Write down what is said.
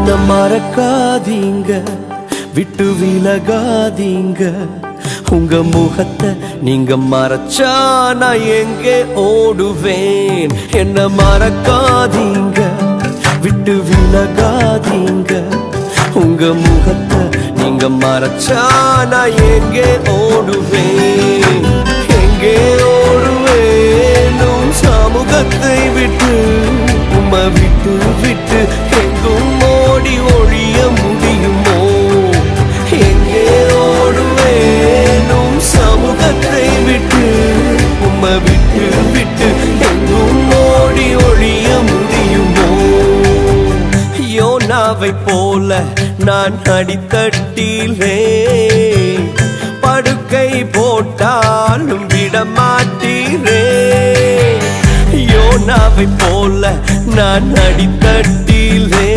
என்ன மறக்காதீங்க, விட்டு விலகாதீங்க. உங்க முகத்தை நீங்க மறைச்சா நான் எங்கே ஓடுவேன்? என்ன மறக்காதீங்க, விட்டு விலகாதீங்க. உங்க முகத்தை நீங்க மறைச்சா நான் எங்கே ஓடுவேன்? எங்கே ஓடுவேன்? உன் சமூகத்தை விட்டு, உம்மை விட்டு விட்டு எங்கும் ஓடி ஒழிய முடியுமோ? எங்கே ஓடுவேன்? உன் சமூகத்தை விட்டு, உம்மை விட்டு விட்டு எங்கும் ஓடி ஒழிய முடியுமோ? யோனாவை போல நான் அடித்தட்டிலே படுக்கை போட்டாலும் விடமாட்டீரே. யோனாவை போல நான் அடித்தட்டிலே